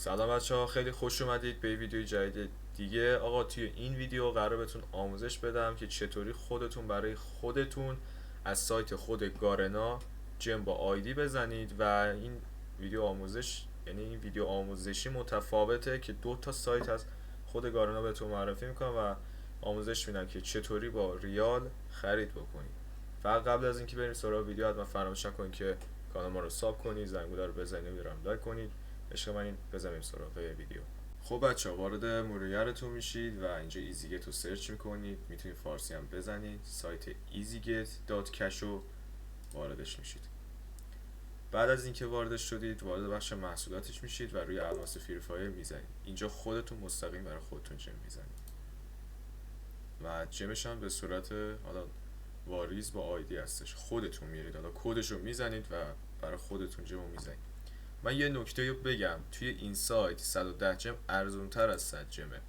سلام بچه‌ها، خیلی خوش اومدید به ویدیو جدید دیگه. آقا توی این ویدیو قرار بهتون آموزش بدم که چطوری خودتون برای خودتون از سایت خود گارنا جم با آیدی بزنید و این ویدیو آموزش، یعنی این ویدیو آموزشی متفاوته که دو تا سایت از خود گارنا بهتون معرفی میکنم و آموزش میدم که چطوری با ریال خرید بکنید. فقط قبل از اینکه بریم سراغ ویدیو حتما فراموش نکنید که کانال ما رو ساب کنید، زنگوله رو بزنید و لایک کنید. عشق من، این بزنیم سراغ ویدیو. خب بچه ها، وارد مرورگرتون میشید و اینجا ایزیگت رو سرچ میکنید. میتونید فارسی هم بزنید، سایت easygate.cash رو واردش میشید. بعد از اینکه واردش شدید وارد بخش محصولاتش میشید و روی الماس فری فایر میزنید. اینجا خودتون مستقیم برای خودتون جم میزنید و جمش هم به صورت حالا واریز با آیدی هستش، خودتون میرید حالا کدش رو میزنید و برای خودتون جم میزنید. من یه نکته رو بگم، توی این سایت 110 جم ارزون تر از 100 جمه.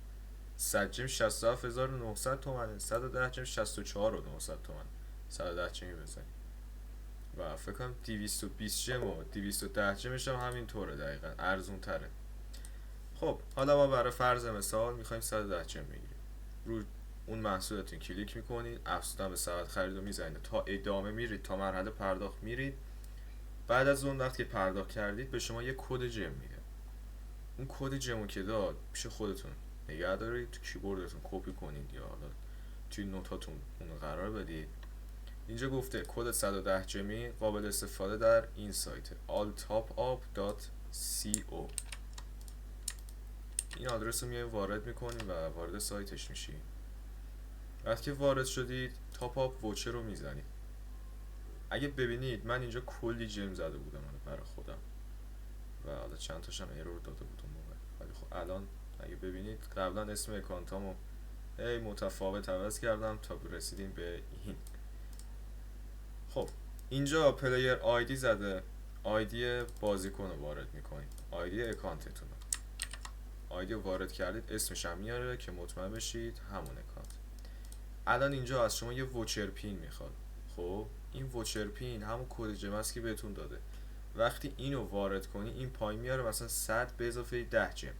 100 جم 67900 تومنه، 110 جم 64900 تومن. 110 جمی بزنید و فکر کنم 220 جم و 210 جمش هم همین طوره، دقیقا ارزون تره. خب حالا ما برای فرض مثال میخوایم 110 جم بگیریم. رو اون محصولتون کلیک میکنید، افزودن به سبد خرید رو میزنید، تا ادامه میرید، تا مرحله پرداخت میرید. بعد از اون وقت که پرداخت کردید به شما یه کد جم میده. اون کد جمو که داد پیش خودتون نگه دارید، تو کیبوردتون کپی کنید یا حالا توی نوتاتون اون قرار بدید. اینجا گفته کد 110 جمی قابل استفاده در این سایت alltopup.co. این آدرس رو میایم وارد میکنیم و وارد سایتش میشیم. وقتی که وارد شدید تاپ آپ ووچر رو میزنید. اگه ببینید من اینجا کلی جم زده بودم برای خودم و حالا چند تاشم ایرور داده بود اون موقع، ولی خب الان اگه ببینید قبلا اسم اکانتامو متفاوت عوض کردم تا رسیدیم به این. خب اینجا پلیر آیدی زده، آیدی بازیکن رو وارد میکنید، آیدی اکانتتون رو. آیدی رو وارد کردید، اسمش هم میاره که مطمئن بشید همون اکانت. الان اینجا از شما یه ووچر پین میخواد. خب این ووچر پین همون کد جم است که بهتون داده. وقتی اینو وارد کنی این پایین میاره مثلا 100 به اضافه 10 جم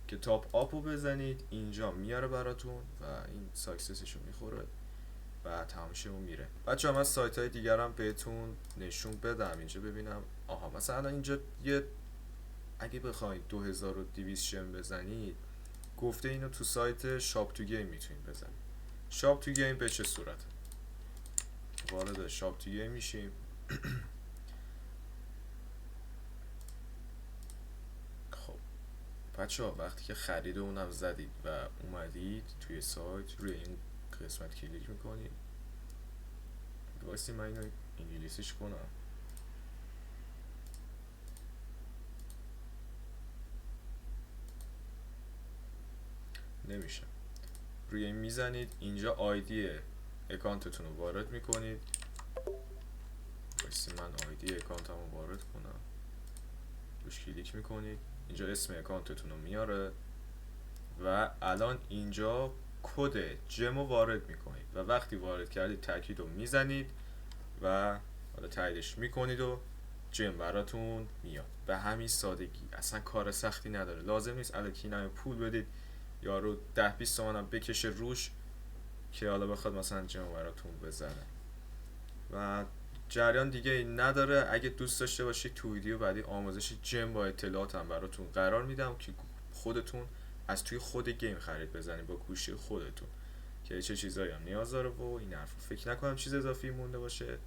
که تاپ آپ رو بزنید، اینجا میاره براتون و این ساکسسش رو میخوره و تمامشه و میره. بچه هم از سایت های دیگر هم بهتون نشون بدم. اینجا ببینم، آها مثلا اینجا یه اگه بخواید 2200 جم بزنید گفته اینو تو سایت شاپ تو گیم میتونید بزنید. شاپ تو گیم به چه صورته؟ وارد شاپ تو گیم میشیم. خب بچه ها، وقتی که خرید اونم زدید و اومدید توی سایت، روی این قسمت کلیک میکنید. واسه من اینو انگلیسیش کنم. نمیشه. روی این میزنید، اینجا آیدی اکانتتون رو وارد میکنید. واسه من آیدی اکانتم رو وارد کنم، روش کلیک میکنید، اینجا اسم اکانتتون رو میاره و الان اینجا کد جم رو وارد میکنید و وقتی وارد کردید تاکید رو میزنید و حالا تاییدش میکنید و جم براتون میاد. به همین سادگی، اصلا کار سختی نداره. لازم نیست الکی نمی پول بدید یارو 10-20 تومن هم بکشه روش که حالا بخواد مثلا جم براتون بزنه و جریان دیگه این نداره. اگه دوست داشته باشید تو ویدیو بعدی آموزش جم با اطلاعات هم براتون قرار میدم که خودتون از توی خود گیم خرید بزنید با گوشی خودتون که چه چیزایی هم نیاز داره و این حرف. فکر نکنم چیز اضافی مونده باشه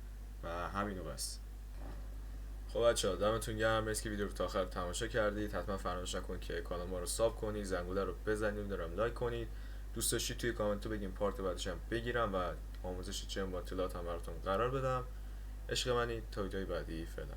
و همینو بس. خب بچه‌ها، دمتون گرم، مرسی که ویدیو رو تا آخر تماشا کردید. حتما فراموش نکنید که کانال ما رو ساب کنید، زنگوله رو بزنید و لایک کنید. دوست داشتید توی کامنت بگین پارت بعدش هم بگیرم و آموزش جم با اطلاعات هم براتون قرار بدم. عشق منید. تا ویدیوی بعدی، فعلا.